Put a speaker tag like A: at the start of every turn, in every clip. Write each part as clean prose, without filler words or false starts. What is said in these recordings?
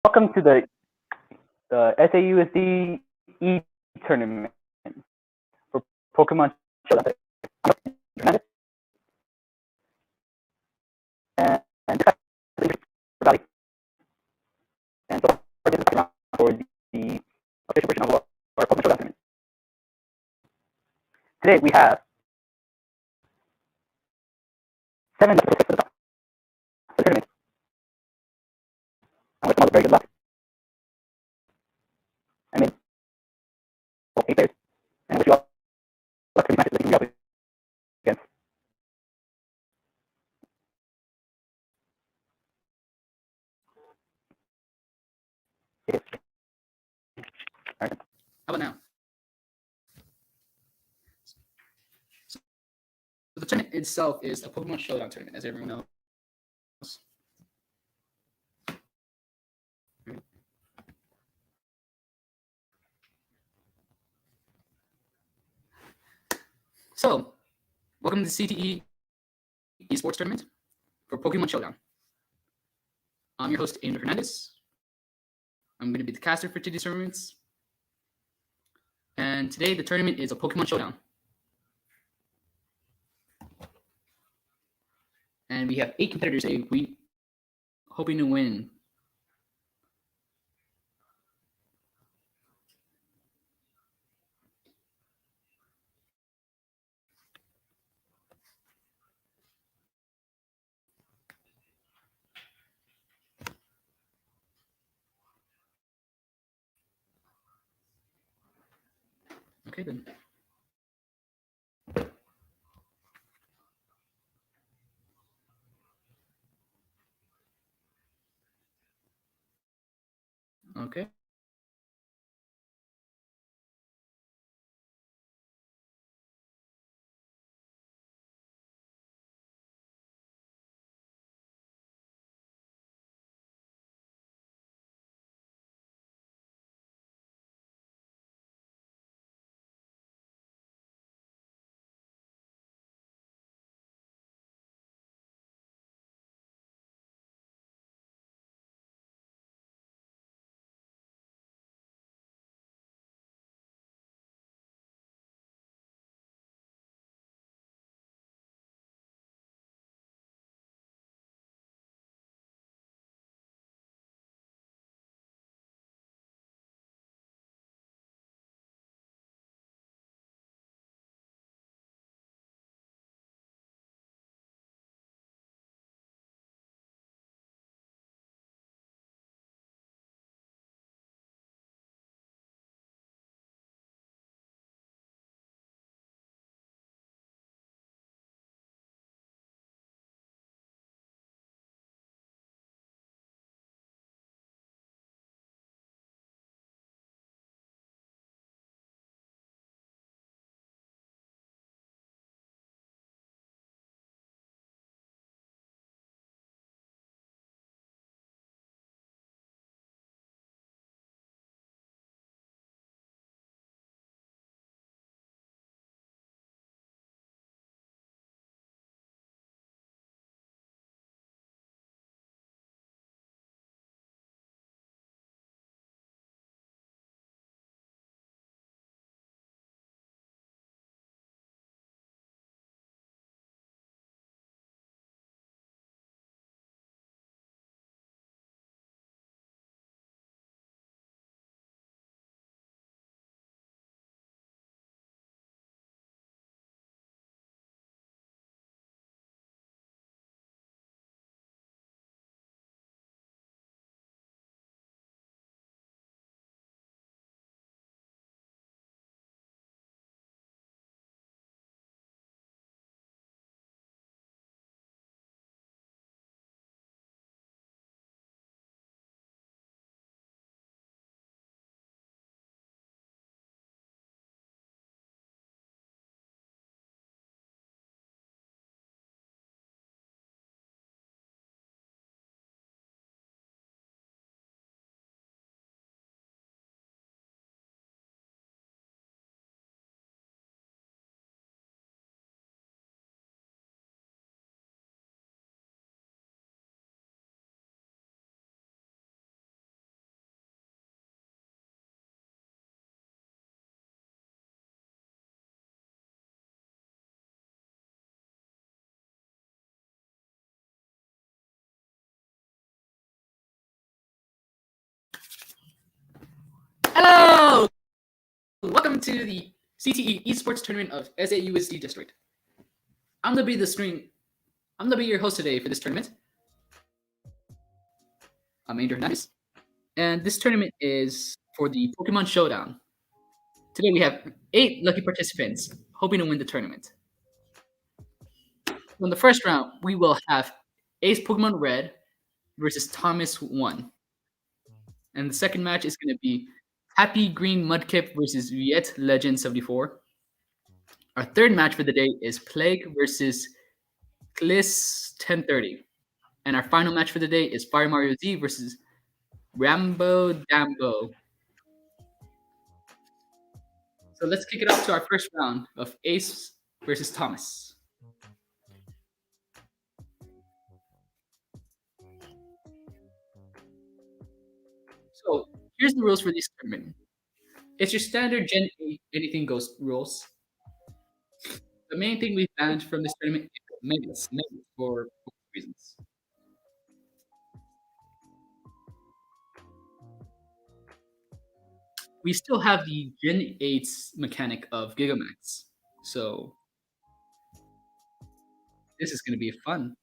A: Welcome to the SAUSD E tournament for Pokemon Showdown. I'm and this is Valley. And so far this is the for the official version of our Pokemon Showdown tournament. Today we have 7 for the top of the tournament. I wish them all very good luck. I mean, 8 players. And I wish you all luck for these matches that you can be up against. Alright.
B: How about now? So the tournament itself is a Pokemon Showdown tournament, as everyone knows. So, welcome to the CTE Esports Tournament for Pokemon Showdown. I'm your host, Andrew Hernandez. I'm going to be the caster for today's tournaments. And today, the tournament is a Pokemon Showdown. And we have 8 competitors today. We hoping to win. Okay, then. Okay. Hello! Welcome to the CTE Esports Tournament of SAUSD District. I'm gonna be your host today for this tournament. I'm Andrew Hernandez, and this tournament is for the Pokemon Showdown. Today we have 8 lucky participants hoping to win the tournament. So in the first round, we will have Ace Pokemon Red versus Thomas 1. And the second match is going to be Happy Green Mudkip versus Viet Legend 74. Our third match for the day is Plague versus Kliss 1030. And our final match for the day is Fire Mario Z versus Rambo Dambo. So let's kick it off to our first round of Ace versus Thomas. So here's the rules for this tournament. It's your standard Gen 8 anything goes rules. The main thing we banned from this tournament is megas for reasons. We still have the Gen 8's mechanic of Gigamax. So this is going to be fun.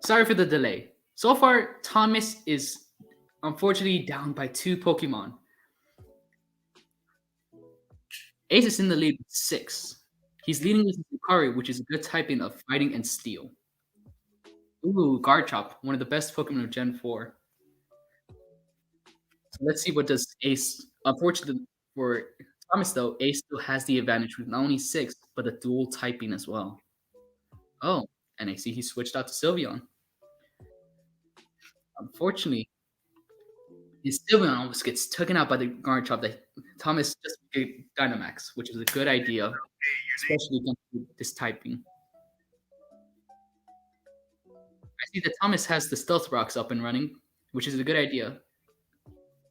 B: Sorry for the delay. So far, Thomas is unfortunately down by 2 Pokemon. Ace is in the lead with 6. He's leading with Yukari, which is a good typing of fighting and steel. Ooh, Garchomp, one of the best Pokemon of Gen 4. So let's see what does Ace. Unfortunately for Thomas, though, Ace still has the advantage with not only 6, but the dual typing as well. Oh, and I see he switched out to Sylveon. Unfortunately, his Sylveon almost gets taken out by the Garchomp that Thomas just gave Dynamax, which is a good idea, especially against this typing. I see that Thomas has the Stealth Rocks up and running, which is a good idea.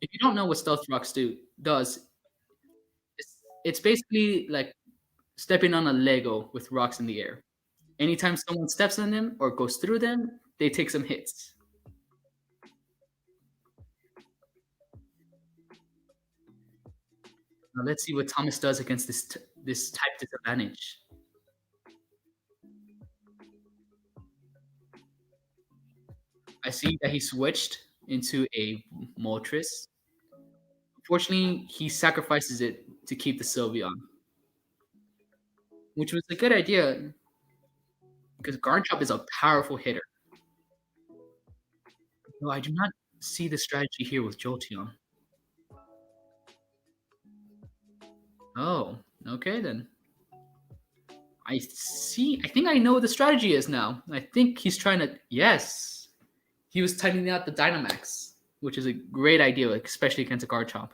B: If you don't know what Stealth Rocks does, it's basically like stepping on a Lego with rocks in the air. Anytime someone steps on them or goes through them, they take some hits. Now let's see what Thomas does against this type disadvantage. I see that he switched into a Moltres. Unfortunately, he sacrifices it to keep the Sylveon, which was a good idea because Garchomp is a powerful hitter. No, I do not see the strategy here with Jolteon. Oh, okay then. I see. I think I know what the strategy is now. I think he's trying to. Yes, he was tightening out the Dynamax, which is a great idea, especially against a Garchomp.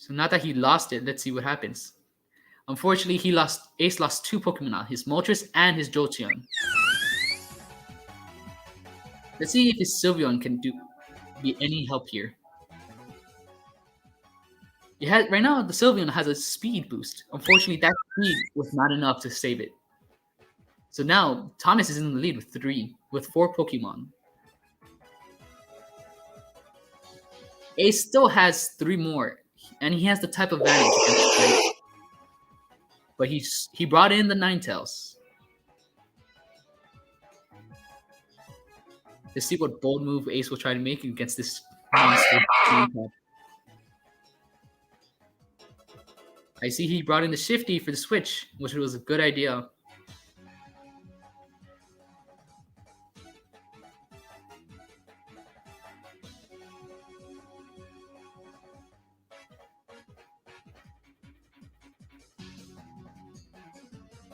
B: So now that he lost it, let's see what happens. Unfortunately, Ace lost 2 Pokemon now, his Moltres and his Jolteon. Let's see if his Sylveon can be any help here. Right now, the Sylveon has a speed boost. Unfortunately, that speed was not enough to save it. So now, Thomas is in the lead with 4 Pokemon. Ace still has 3 more, and he has the type advantage. But he brought in the Ninetales. Let's see what bold move Ace will try to make against this monster. I see he brought in the Shifty for the switch, which was a good idea.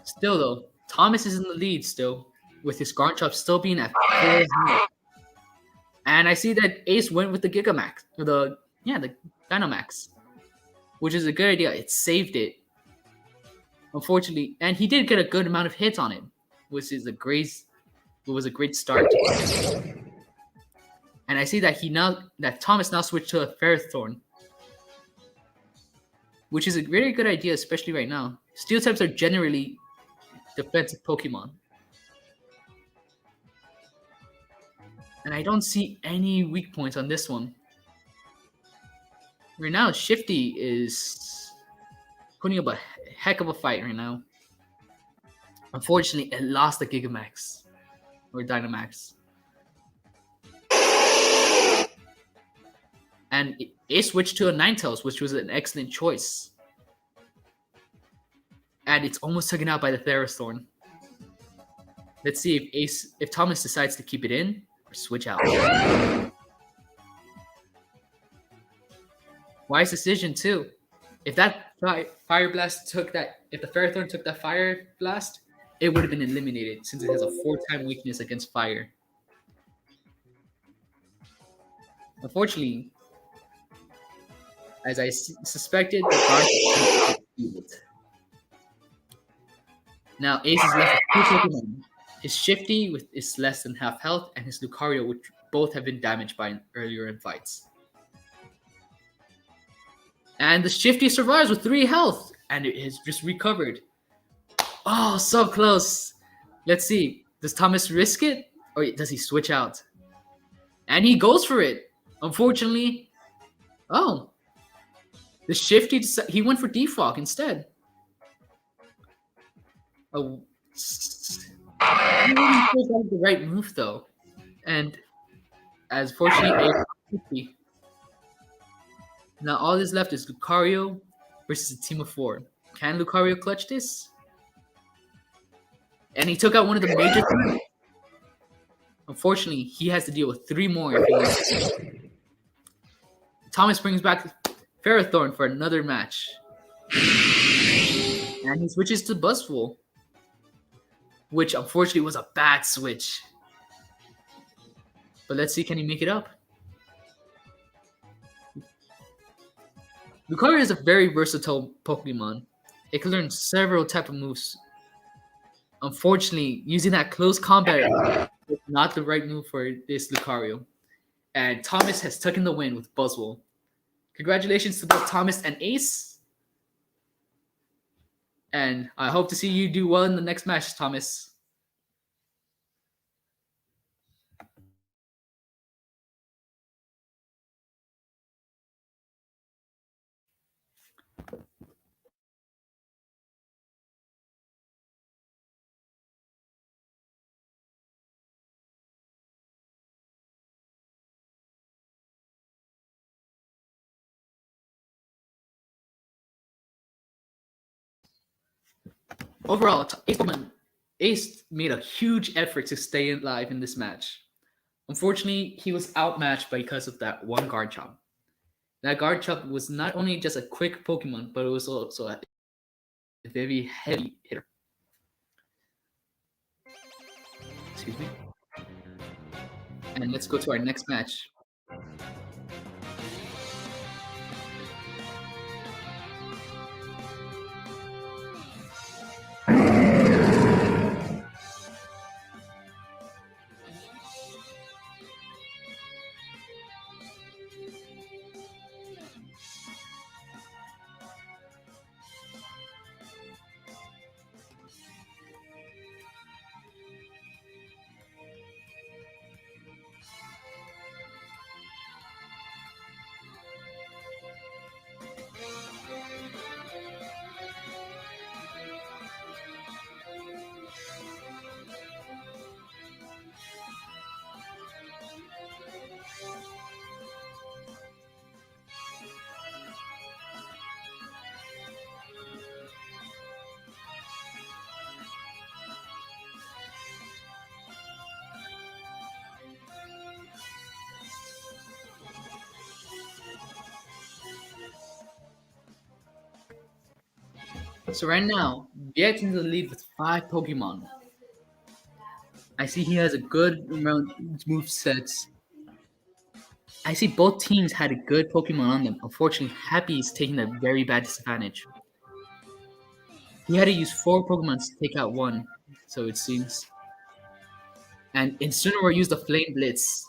B: Still, though, Thomas is in the lead still, with his Garchomp still being at 4 health. And I see that Ace went with the Gigamax, the Dynamax, which is a good idea. It saved it. Unfortunately, and he did get a good amount of hits on it, which is was a great start. And I see that Thomas now switched to a Ferrothorn, which is a very good idea, especially right now. Steel types are generally defensive Pokemon. And I don't see any weak points on this one. Right now, Shifty is putting up a heck of a fight right now. Unfortunately, it lost the Gigamax or Dynamax. And it switched to a Ninetales, which was an excellent choice. And it's almost taken out by the Ferrothorn. Let's see if Thomas decides to keep it in or switch out. Wise decision too. If that Fire Blast if the Ferrothorn took that Fire Blast, it would have been eliminated since it has a 4-time weakness against fire. Unfortunately, as I suspected, the Garchomp. Now Ace is left with 2 Pokemon. His Shifty is less than half health, and his Lucario, which both have been damaged earlier in fights. And the Shifty survives with 3 health, and it has just recovered. Oh, so close. Let's see. Does Thomas risk it, or does he switch out? And he goes for it. Unfortunately, the Shifty, he went for Defog instead. Oh, he really chose out the right move though, and as fortunately, now all that's left is Lucario versus a team of 4. Can Lucario clutch this? And he took out one of the major things. Unfortunately, he has to deal with 3 more if he wins. Thomas brings back Ferrothorn for another match. And he switches to Buzzwole, which unfortunately was a bad switch. But let's see, can he make it up? Lucario is a very versatile Pokemon. It can learn several types of moves. Unfortunately, using that close combat is not the right move for this Lucario. And Thomas has taken the win with Buzzwole. Congratulations to both Thomas and Ace. And I hope to see you do well in the next match, Thomas. Overall, Ace made a huge effort to stay alive in this match. Unfortunately, he was outmatched because of that one Garchomp. That Garchomp was not only just a quick Pokemon, but it was also a very heavy hitter. Excuse me. And let's go to our next match. So right now, Viet's in the lead with 5 Pokemon. I see he has a good amount of move sets. I see both teams had a good Pokemon on them. Unfortunately, Happy is taking a very bad disadvantage. He had to use 4 Pokemon to take out one, so it seems. And Incineroar used the Flame Blitz,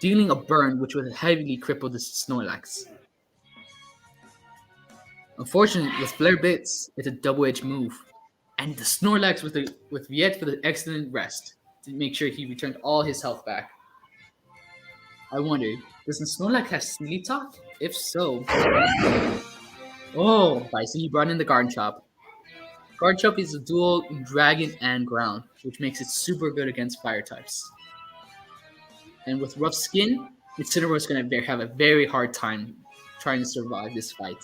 B: dealing a burn which would heavily cripple the Snorlax. Unfortunately, with Flare Blitz, it's a double-edged move. And the Snorlax with Viet for the excellent rest to make sure he returned all his health back. I wonder, does the Snorlax have Sleep Talk? If so, oh, Bison, he brought in the Garchomp. Garchomp is a dual dragon and ground, which makes it super good against fire types. And with rough skin, Incineroar is going to have a very hard time trying to survive this fight.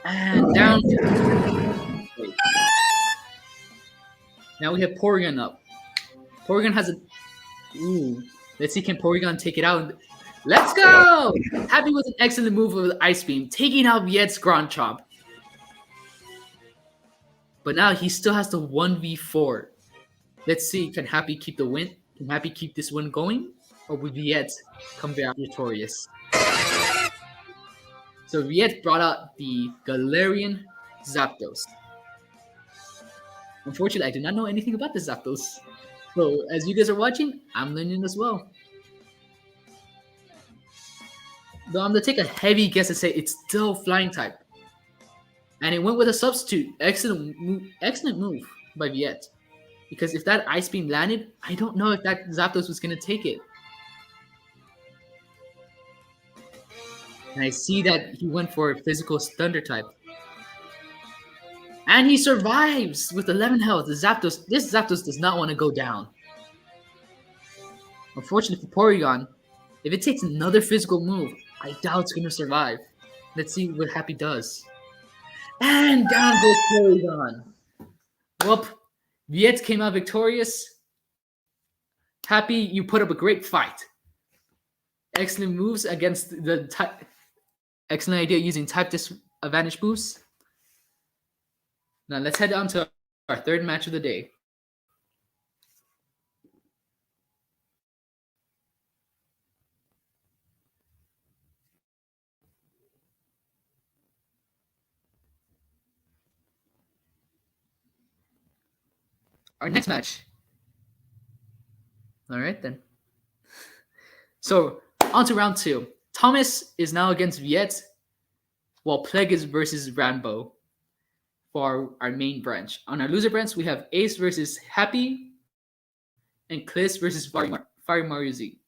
B: And down. Wait. Now we have Porygon up. Porygon has a. Ooh. Let's see, can Porygon take it out? Let's go! Happy with an excellent move with Ice Beam, taking out Viet's Grandchomp. But now he still has the 1v4. Let's see, can Happy keep the win? Can Happy keep this win going? Or will Viet come back victorious? So Viet brought out the Galarian Zapdos. Unfortunately, I do not know anything about the Zapdos. So as you guys are watching, I'm learning as well. Though I'm going to take a heavy guess and say it's still Flying type. And it went with a substitute. Excellent move by Viet. Because if that Ice Beam landed, I don't know if that Zapdos was going to take it. And I see that he went for a physical Thunder type. And he survives with 11 health. This Zapdos does not want to go down. Unfortunately for Porygon, if it takes another physical move, I doubt it's going to survive. Let's see what Happy does. And down goes Porygon. Well, Viet came out victorious. Happy, you put up a great fight. Excellent moves against the type. Excellent idea using type disadvantage boost. Now let's head on to our third match of the day. Our next match. All right then. So on to round 2. Thomas is now against Viet, while Plague is versus Rambo for our main branch. On our loser branch, we have Ace versus Happy and Kliss versus Fire Mario Z.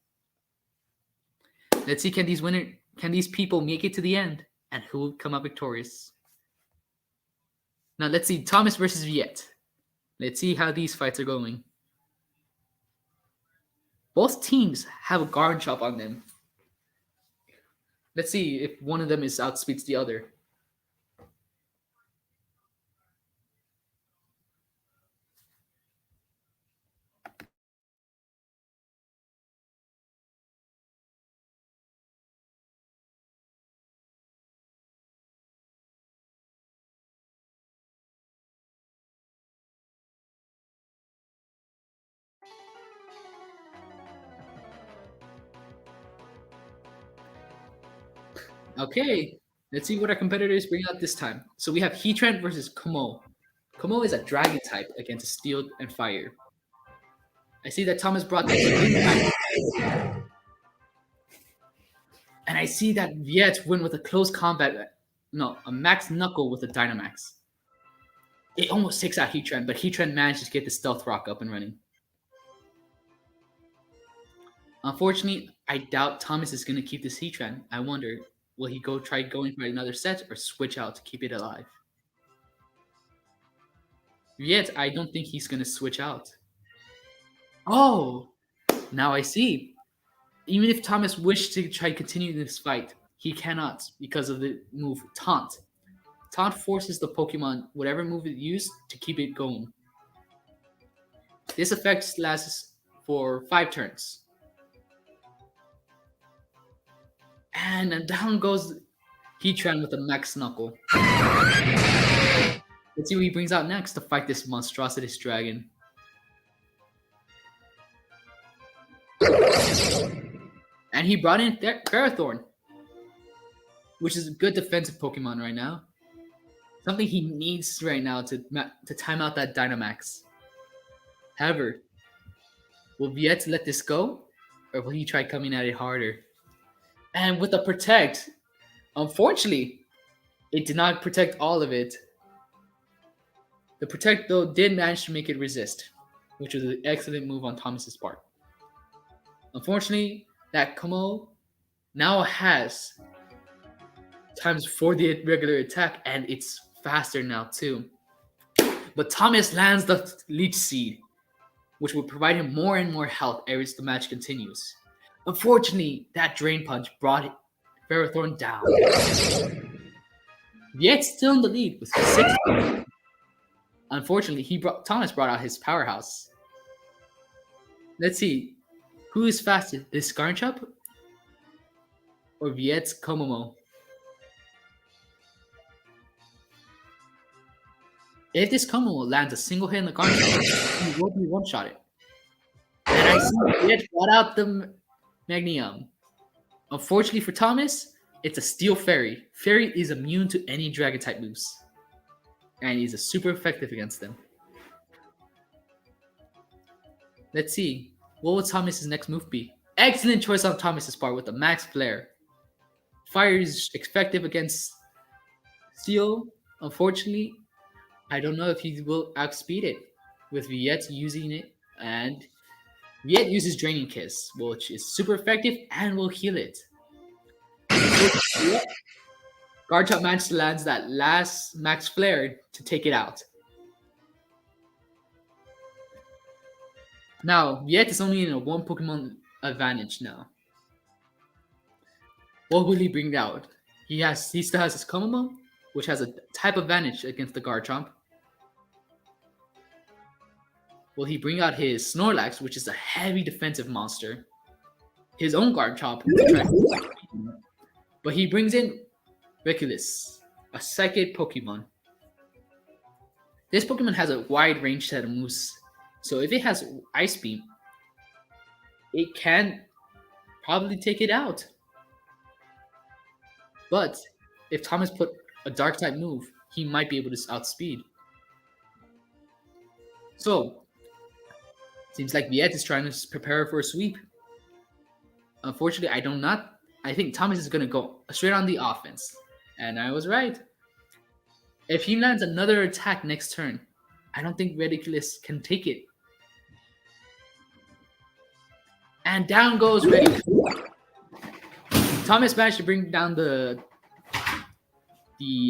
B: Let's see, can these people make it to the end, and who will come out victorious? Now let's see, Thomas versus Viet. Let's see how these fights are going. Both teams have a Garchomp on them. Let's see if one of them outspeeds the other. Okay, let's see what our competitors bring out this time. So we have Heatran versus Como. Como is a dragon type against steel and fire. I see that Thomas brought the type. And I see that Viet win with a close combat. No, a max knuckle with a Dynamax. It almost takes out Heatran, but Heatran managed to get the Stealth Rock up and running. Unfortunately, I doubt Thomas is going to keep this Heatran. I wonder, will he try going for another set or switch out to keep it alive? Yet, I don't think he's going to switch out. Oh, now I see. Even if Thomas wished to try continuing this fight, he cannot because of the move Taunt. Taunt forces the Pokemon, whatever move it used, to keep it going. This effect lasts for 5 turns. And down goes. Heatran with a Max Knuckle. Let's see what he brings out next to fight this monstrosities dragon. And he brought in Ferrothorn, which is a good defensive Pokemon right now. Something he needs right now to time out that Dynamax. However, will Viet let this go? Or will he try coming at it harder? And with the Protect, unfortunately, it did not protect all of it. The Protect, though, did manage to make it resist, which was an excellent move on Thomas's part. Unfortunately, that Como now has times for the regular attack, and it's faster now too. But Thomas lands the Leech Seed, which will provide him more and more health as the match continues. Unfortunately, that Drain Punch brought Ferrothorn down. Yet still in the lead with 6. Unfortunately, Thomas brought out his powerhouse. Let's see, who is faster, this Garchomp or Viet's Komomo? If this Komomo lands a single hit in the Garchomp, he will be one-shotted. And I see Viet brought out the Magnium. Unfortunately for Thomas, it's a Steel Fairy. Fairy is immune to any Dragon-type moves. And he's super effective against them. Let's see. What will Thomas's next move be? Excellent choice on Thomas's part with the Max Flare. Fire is effective against Steel. Unfortunately, I don't know if he will outspeed it with Viet using it. And Viet uses Draining Kiss, which is super effective and will heal it. Garchomp managed to land that last Max Flare to take it out. Now, Viet is only in a 1 Pokemon advantage now. What will he bring out? He still has his Komomo, which has a type advantage against the Garchomp. Will he bring out his Snorlax, which is a heavy defensive monster? His own Garchomp, but he brings in Riculus, a psychic Pokemon. This Pokemon has a wide range set of moves, so if it has Ice Beam, it can probably take it out. But if Thomas put a Dark type move, he might be able to outspeed. So, seems like Viet is trying to prepare for a sweep. Unfortunately, I think Thomas is going to go straight on the offense. And I was right. If he lands another attack next turn, I don't think Ridiculous can take it. And down goes Ridiculous. Thomas managed to bring down the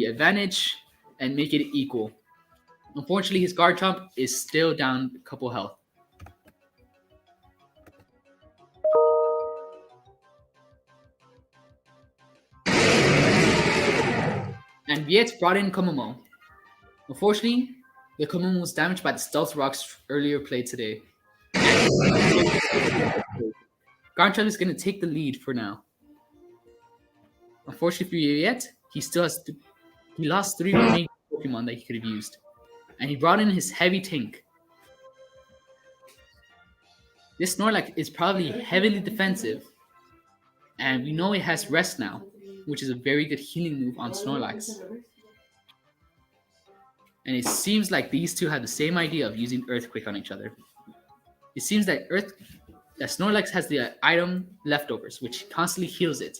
B: advantage and make it equal. Unfortunately, his Garchomp is still down a couple health. And Viet brought in Komomo. Unfortunately, the Komomo was damaged by the Stealth Rocks earlier played today. Garchomp is going to take the lead for now. Unfortunately for Viet, he lost 3 remaining Pokemon that he could have used. And he brought in his heavy tank. This Snorlax is probably heavily defensive. And we know it has Rest now, which is a very good healing move on Snorlax. And it seems like these two have the same idea of using Earthquake on each other. It seems that Snorlax has the item Leftovers, which constantly heals it.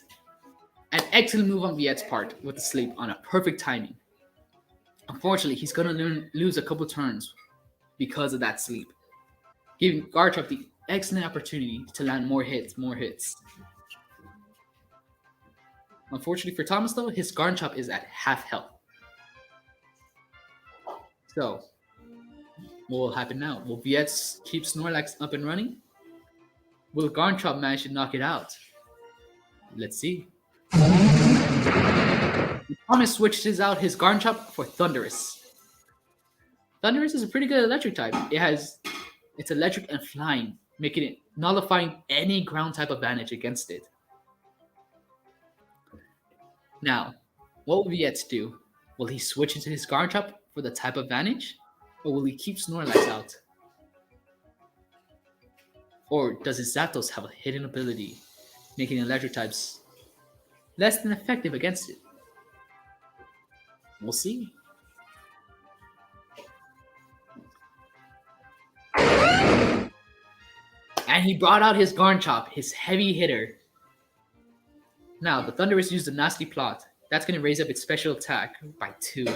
B: An excellent move on Viet's part with the sleep on a perfect timing. Unfortunately, he's going to lose a couple turns because of that sleep, giving Garchomp the excellent opportunity to land more hits. Unfortunately for Thomas, though, his Garchomp is at half health. So, what will happen now? Will Viet keep Snorlax up and running? Will Garchomp manage to knock it out? Let's see. Thomas switches out his Garchomp for Thundurus. Thundurus is a pretty good electric type. It's electric and flying, making it nullifying any ground type advantage against it. Now, What will Viet do? Will he switch into his Garchomp for the type advantage? Or will he keep Snorlax out? Or does his Zapdos have a hidden ability, making electric types less than effective against it? We'll see. And he brought out his Garchomp, his heavy hitter. Now, the Thundurus used a nasty plot. That's going to raise up its special attack by 2.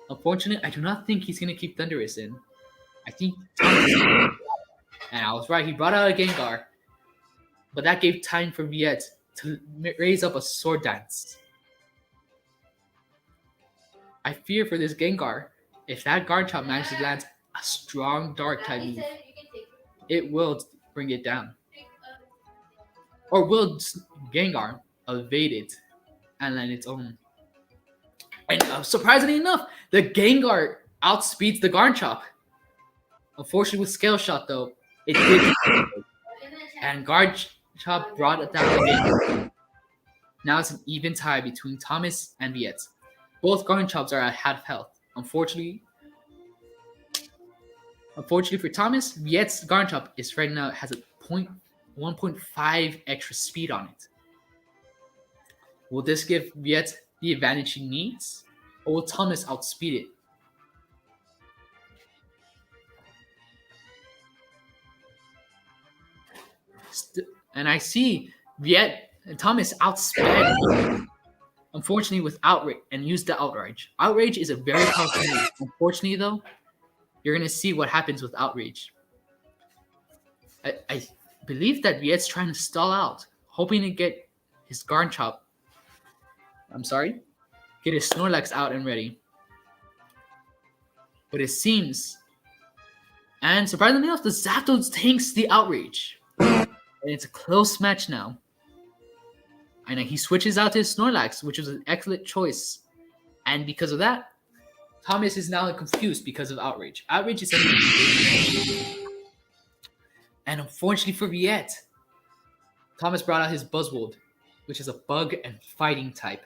B: Unfortunately, I do not think he's going to keep Thundurus in. I think and I was right, he brought out a Gengar. But that gave time for Viet to raise up a Sword Dance. I fear for this Gengar, if that Garchomp manages to land a strong Dark type move, it will bring it down. Or will Gengar evade it and land its own? And surprisingly enough, the Gengar outspeeds the Garchomp. Unfortunately, with Scale Shot though, it did. And Garchomp brought it down again. Now it's an even tie between Thomas and Viet. Both Garchomps are at half health. Unfortunately for Thomas, Viet's Garchomp is right now has a 1.5 extra speed on it. Will this give Viet the advantage he needs, or will Thomas outspeed it? And I see Viet and Thomas outsped. Unfortunately, with Outrage and used the Outrage. Outrage is a very powerful move. Unfortunately, though, you're gonna see what happens with Outrage. I believe that Viet's trying to stall out, hoping to get his Garchomp. Get his Snorlax out and ready. But it seems, and surprisingly enough, the Zapdos tanks the Outrage. And it's a close match now. And he switches out to his Snorlax, which was an excellent choice. And because of that, Thomas is now confused because of Outrage. Outrage is something. And unfortunately for Viet, Thomas brought out his Buzzwold, which is a bug and fighting type.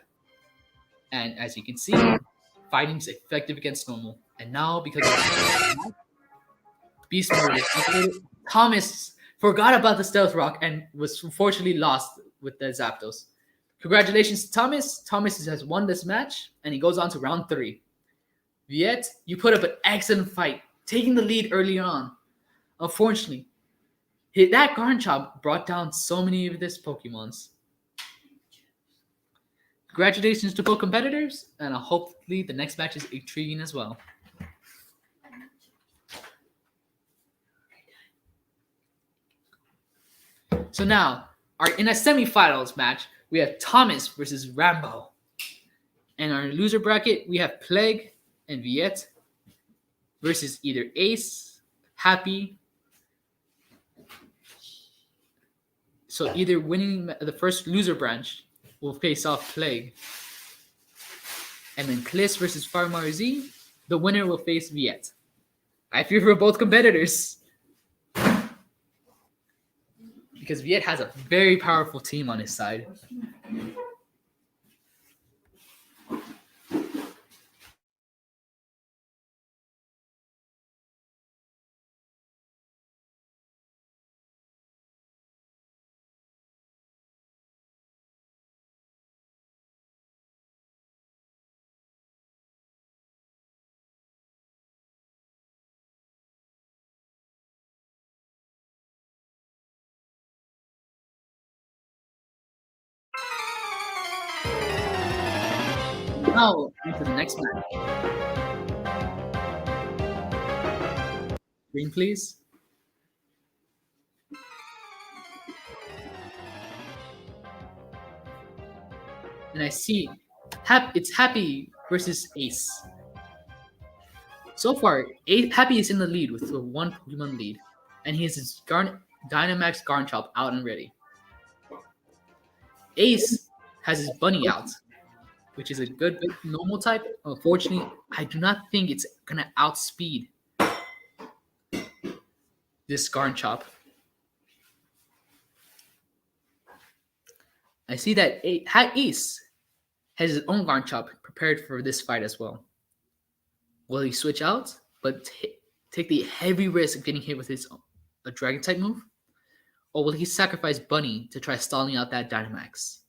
B: And as you can see, fighting is effective against normal. And now, because of Beast Mode is upgraded, Thomas forgot about the Stealth Rock and was unfortunately lost with the Zapdos. Congratulations to Thomas. Thomas has won this match, and he goes on to round 3. Viet, you put up an excellent fight, taking the lead early on. Unfortunately, that Garchomp brought down so many of these Pokemons. Congratulations to both competitors, and hopefully the next match is intriguing as well. So now, in a semifinals match, we have Thomas versus Rambo. In our loser bracket, we have Plague and Viet versus either Ace, Happy. So either winning the first loser branch will face off Plague. And then Kliss versus Farmar Z, the winner will face Viet. I fear for both competitors, because Viet has a very powerful team on his side. Now, into the next match. Green, please. And I see it's Happy versus Ace. So far, Happy is in the lead with a 1 Pokemon lead, and he has his Dynamax Garchomp out and ready. Ace has his Bunny out, which is a good normal type. Unfortunately, I do not think it's gonna outspeed this Garchomp. I see that Ace has his own Garchomp prepared for this fight as well. Will he switch out, but take the heavy risk of getting hit with a Dragon type move? Or will he sacrifice Bunny to try stalling out that Dynamax?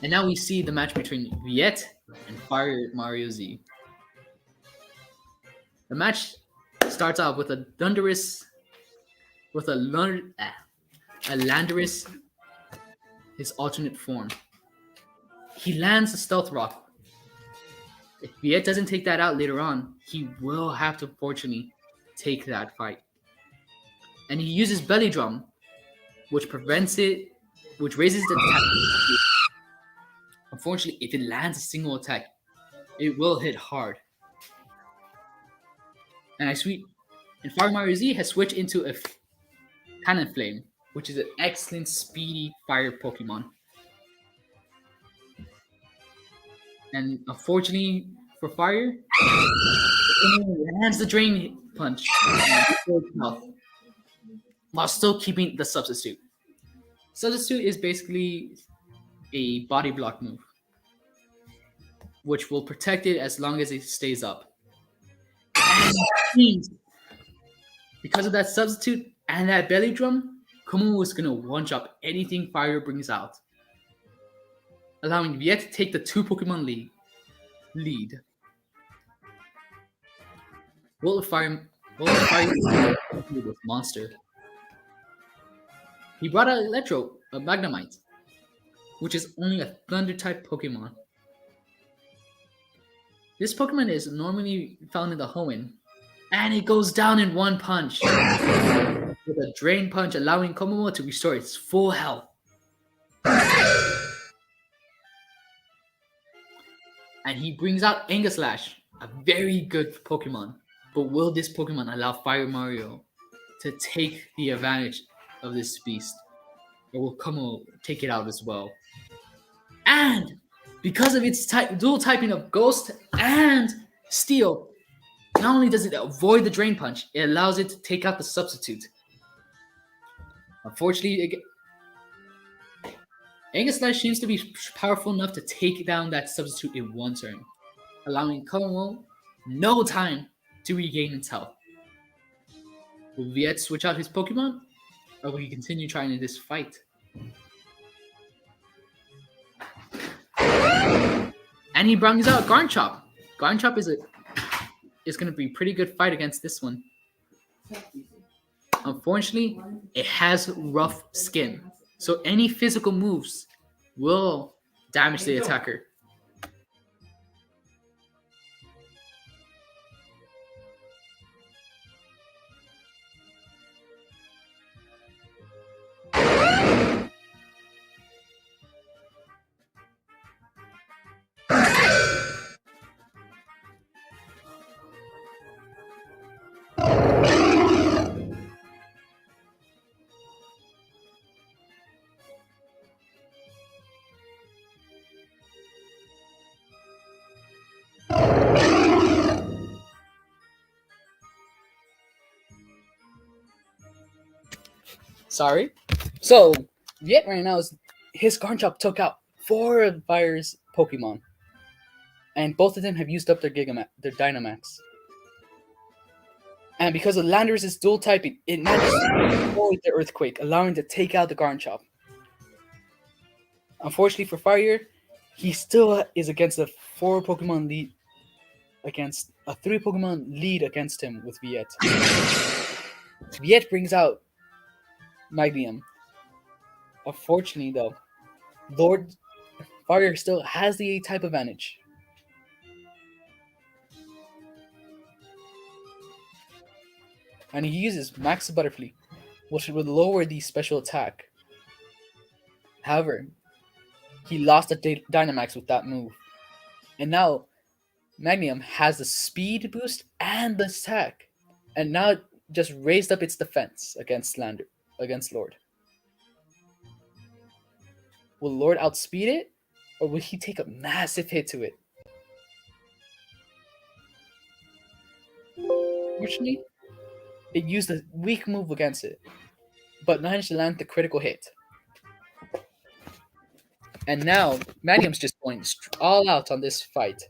B: And now we see the match between Viet and Fire Mario Z. The match starts off with a Landorus, his alternate form. He lands a Stealth Rock. If Viet doesn't take that out later on, he will have to fortunately take that fight. And he uses Belly Drum, which raises the attack. Unfortunately, if it lands a single attack, it will hit hard. And Fire Mario Z has switched into a Cannon Flame, which is an excellent speedy fire Pokemon. And unfortunately for Fire, it lands the Drain Punch while still keeping the Substitute. Substitute is basically a body block move, which will protect it as long as it stays up. And because of that Substitute and that Belly Drum, Kumo is going to one-shot anything Fire brings out, allowing Viet to take the 2 Pokemon lead. Will the Fire this monster? He brought out a Magnemite, which is only a Thunder-type Pokemon. This Pokemon is normally found in the Hoenn, and it goes down in one punch with a Drain Punch, allowing Komomo to restore its full health. And he brings out Aegislash, a very good Pokemon. But will this Pokemon allow Fire Mario to take the advantage of this beast? Or will Komomo take it out as well? And because of its dual typing of Ghost and Steel, not only does it avoid the Drain Punch, it allows it to take out the Substitute. Unfortunately, Aegislash seems to be powerful enough to take down that Substitute in one turn, allowing Komomo no time to regain its health. Will Viet switch out his Pokemon, or will he continue trying this fight? And he brings out Garchomp. Garchomp is going to be a pretty good fight against this one. Unfortunately, it has rough skin, so any physical moves will damage the attacker. Sorry. So, Viet right now his Garchomp took out 4 of Fire's Pokemon. And both of them have used up their Dynamax. And because of Landorus' dual typing, it managed to avoid the Earthquake, allowing it to take out the Garchomp. Unfortunately for Fire, he still is against a 4 Pokemon lead against a 3 Pokemon lead against him with Viet. Viet brings out Magnium. Unfortunately, though, Lord Fire still has the A-type advantage. And he uses Max Butterfly, which would lower the special attack. However, he lost the Dynamax with that move. And now,
C: Magnum has the speed boost and the attack, and now it just raised up its defense against Lord. Will Lord outspeed it, or will he take a massive hit to it? Fortunately, it used a weak move against it, but managed to land the critical hit. And now Magnum's just going all out on this fight.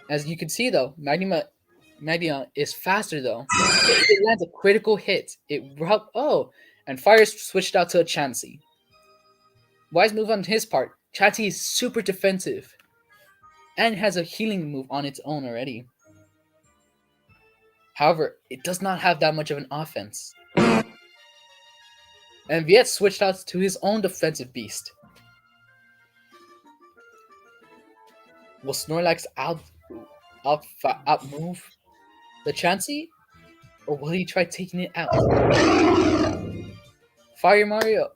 C: As you can see, though, Magnum is faster though. It lands a critical hit. And Fire switched out to a Chansey. Wise move on his part. Chansey is super defensive and has a healing move on its own already. However, it does not have that much of an offense. And Viet switched out to his own defensive beast. Will Snorlax outmove the Chansey? Or will he try taking it out? Fire Mario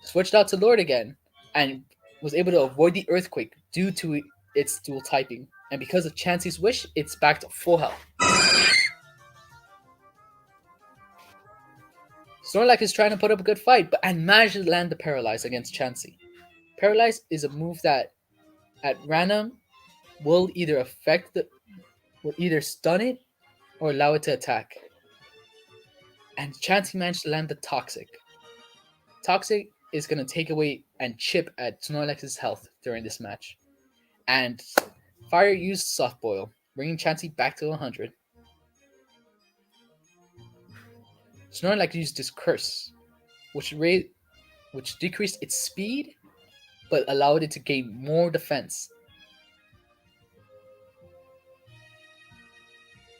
C: switched out to Lord again and was able to avoid the Earthquake due to its dual typing. And because of Chansey's wish, it's back to full health. Snorlax is trying to put up a good fight, and managed to land the Paralyze against Chansey. Paralyze is a move that, at random, will either stun it or allow it to attack. And Chansey managed to land the Toxic. Toxic is going to take away and chip at Snorlax's health during this match. And Fire used Soft Boil, bringing Chansey back to 100. Snorlax used his Curse, which decreased its speed, but allowed it to gain more defense.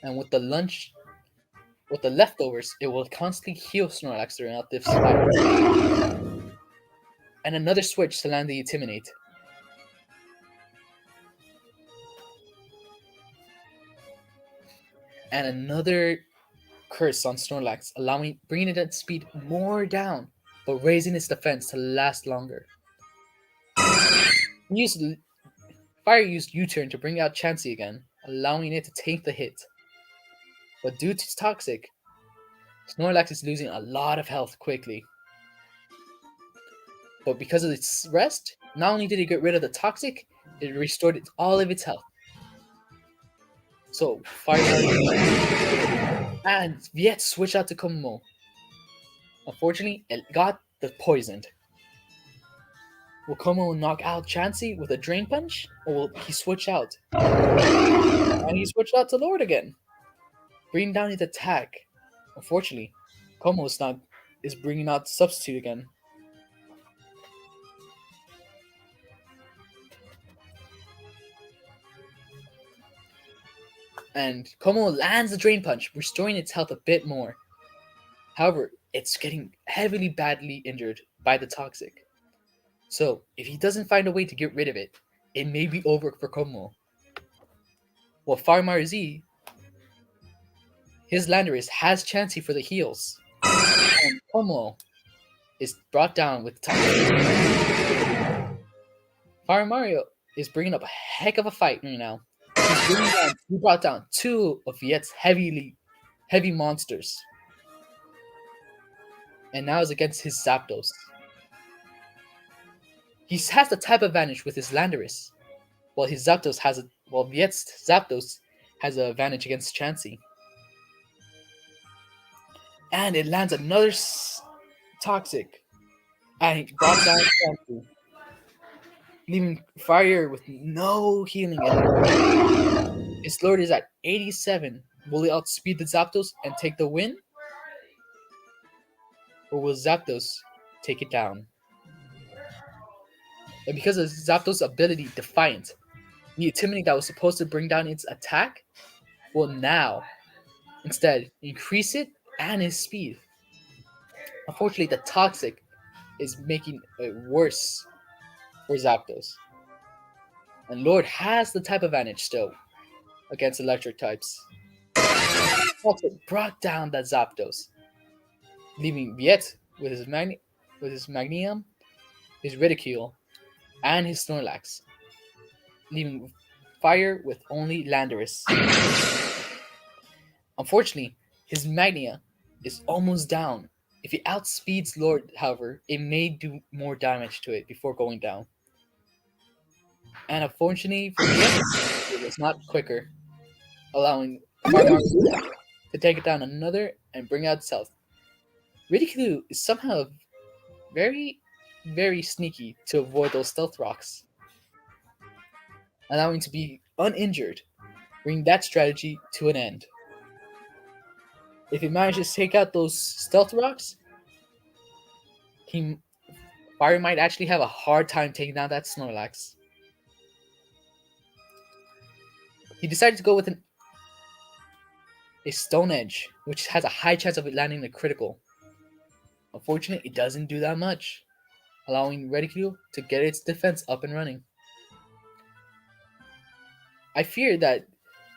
C: And with the leftovers, it will constantly heal Snorlax throughout this fight. And another switch to land the Intimidate. And another Curse on Snorlax, bringing its speed more down, but raising its defense to last longer. Fire used U-turn to bring out Chansey again, allowing it to take the hit. But due to its Toxic, Snorlax is losing a lot of health quickly. But because of its rest, not only did it get rid of the Toxic, it restored all of its health. So, Fire and Viet switched out to Komomo. Unfortunately, it got the poisoned. Will Komomo knock out Chansey with a Drain Punch, or will he switch out? And he switched out to Lord again, bringing down his attack. Unfortunately, Komomo is bringing out Substitute again. And Komomo lands the Drain Punch, restoring its health a bit more. However, it's getting badly injured by the Toxic. So, if he doesn't find a way to get rid of it, it may be over for Komomo. Well, Farmar Z, his Landorus has Chansey for the heals. And Komomo is brought down with Toxic. Fire Mario is bringing up a heck of a fight right now. He brought down two of Viet's heavy monsters. And now is against his Zapdos. He has the type advantage with his Landorus, while Viet's Zapdos has an advantage against Chansey. And it lands another Toxic, and he brought down Chansey, leaving Fire with no healing anymore. His Lord is at 87. Will he outspeed the Zapdos and take the win? Or will Zapdos take it down? And because of Zapdos' ability, Defiant, the Intimidate that was supposed to bring down its attack will now instead increase it and his speed. Unfortunately, the Toxic is making it worse for Zapdos. And Lord has the type advantage still against electric types. Toxic brought down that Zapdos, leaving Viet with his Magnium, his Ridicule, and his Snorlax, leaving fire with only Landorus. Unfortunately, his Magnia is almost down. If he outspeeds Lord, however, it may do more damage to it before going down. And unfortunately for Viet, it was not quicker, allowing Farmar to take it down another and bring out South. Ridicule is somehow very, very sneaky to avoid those stealth rocks, allowing to be uninjured, bringing that strategy to an end. If he manages to take out those stealth rocks, Fire might actually have a hard time taking down that Snorlax. He decided to go with a Stone Edge, which has a high chance of it landing a critical. Unfortunately, it doesn't do that much, allowing Reticule to get its defense up and running. I fear that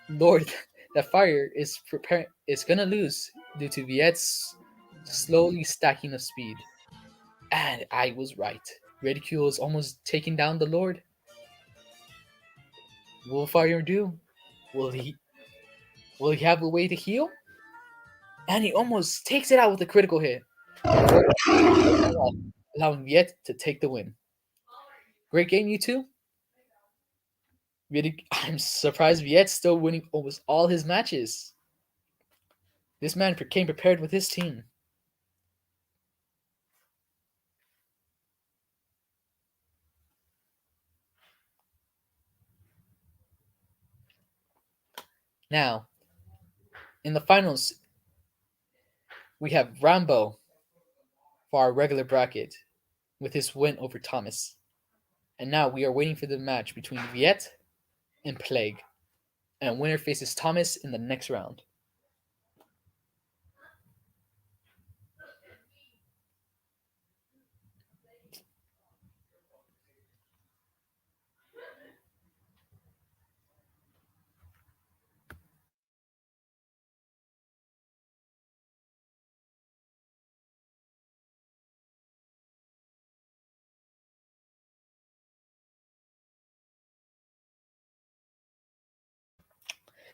C: Lord that Fire is gonna lose due to Viet's slowly stacking of speed. And I was right. Reticule is almost taking down the Lord. What will Fire do? Will he have a way to heal? And he almost takes it out with a critical hit, allowing Viet to take the win. Great game, you two. I'm surprised Viet's still winning almost all his matches. This man came prepared with his team. Now, in the finals, we have Rambo for our regular bracket with his win over Thomas. And now we are waiting for the match between Viet and Plague. And winner faces Thomas in the next round.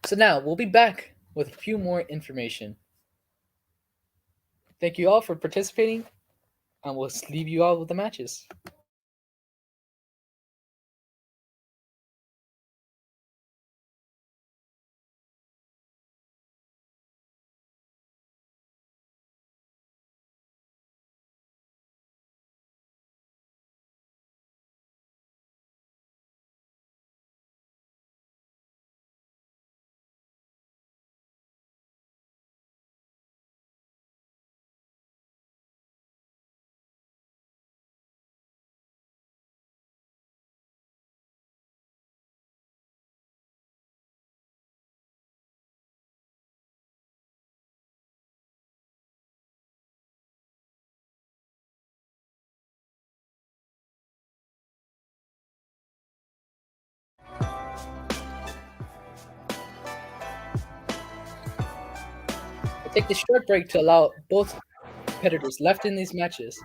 C: So now we'll be back with a few more information. Thank you all for participating, and we'll leave you all with the matches. We'll take this short break to allow both competitors left in these matches,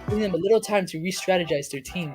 C: giving them a little time to re-strategize their team.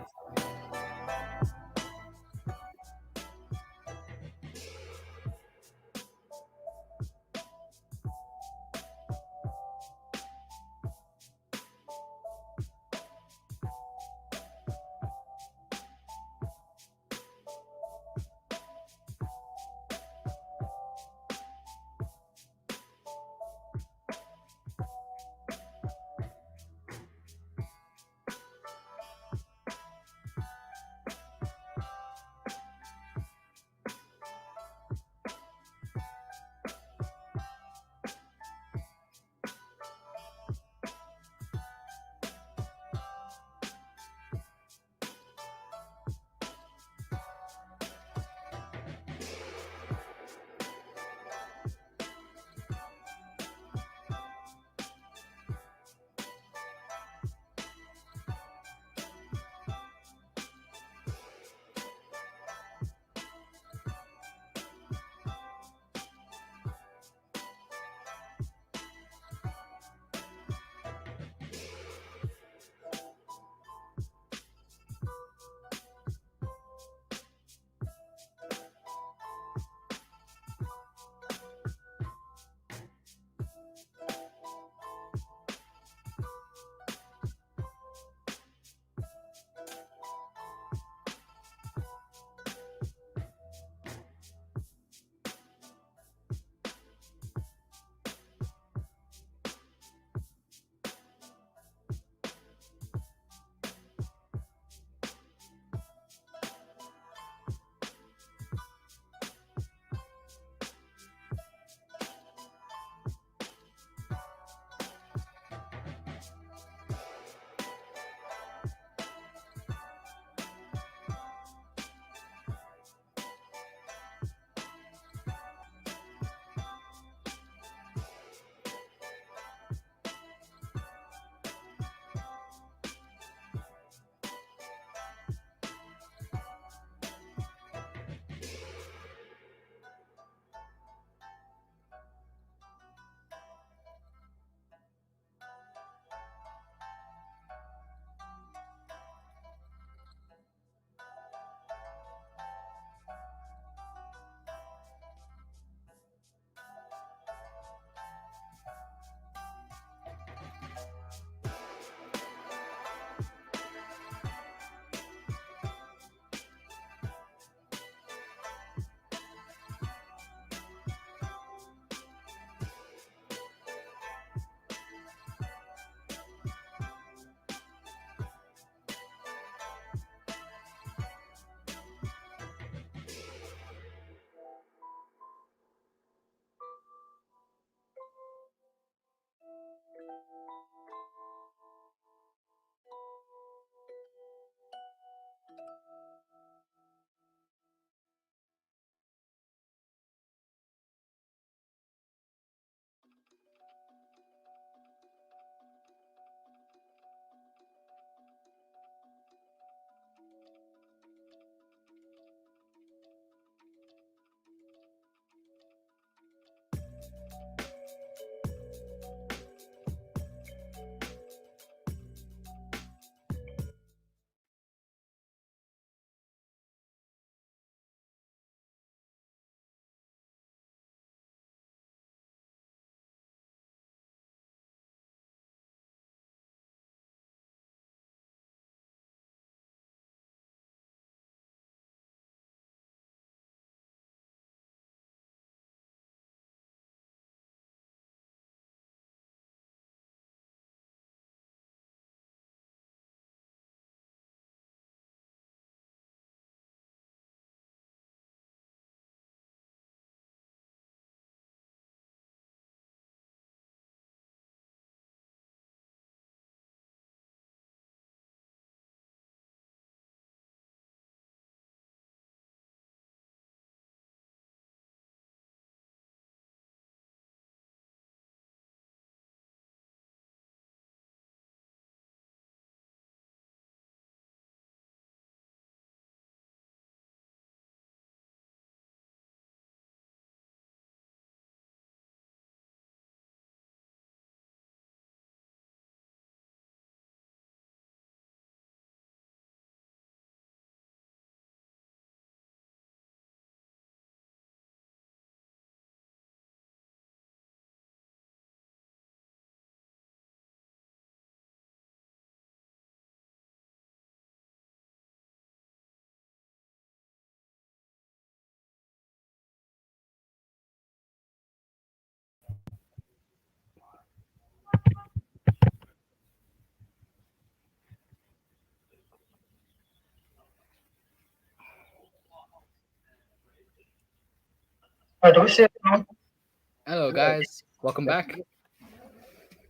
C: Hello, guys. Welcome back.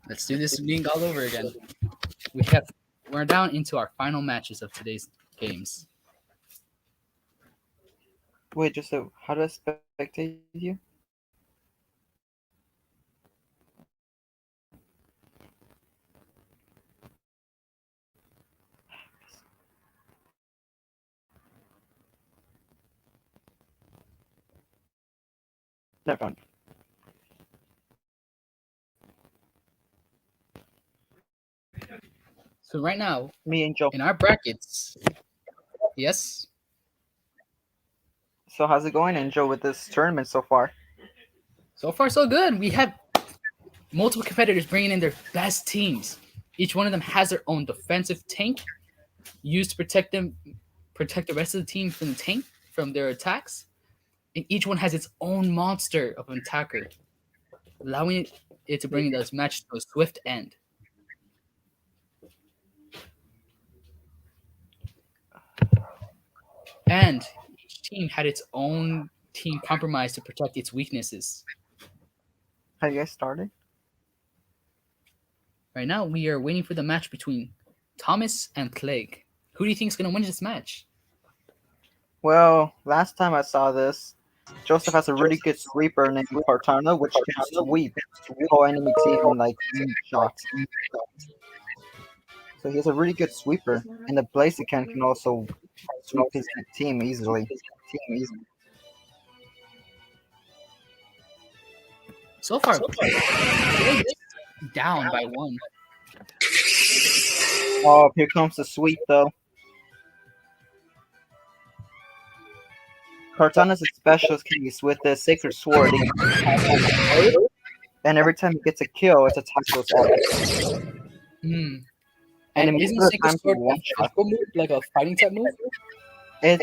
C: Let's do this meeting all over again. We're down into our final matches of today's games.
A: Wait, just so how do I spectate you? Never mind.
C: So right now,
A: Me and Joe.
C: in our brackets, yes,
A: So how's it going, Angel, with this tournament so far?
C: so far so good. We have multiple competitors bringing in their best teams. Each one of them has their own defensive tank used to protect the rest of the team from their attacks. And each one has its own monster of an attacker, allowing it to bring this match to a swift end. And each team had its own team compromise to protect its weaknesses.
A: Have you guys started?
C: Right now, we are waiting for the match between Thomas and Plague. Who do you think is going to win this match?
A: Well, last time I saw this, Joseph has a really good sweeper named Cortana, which can sweep the whole enemy team in like shots. So he has a really good sweeper, and the Blaziken can also sweep his team easily.
C: So far, Plague is down by 1.
A: Oh, here comes the sweep though. Cortana's specialist case with the Sacred Sword. And every time he gets a kill, it's a tackle sword.
C: And
A: it
C: isn't
A: makes
C: Sacred
A: time
C: Sword
A: for
C: a
A: one shot.
C: physical move, like a fighting type move?
A: I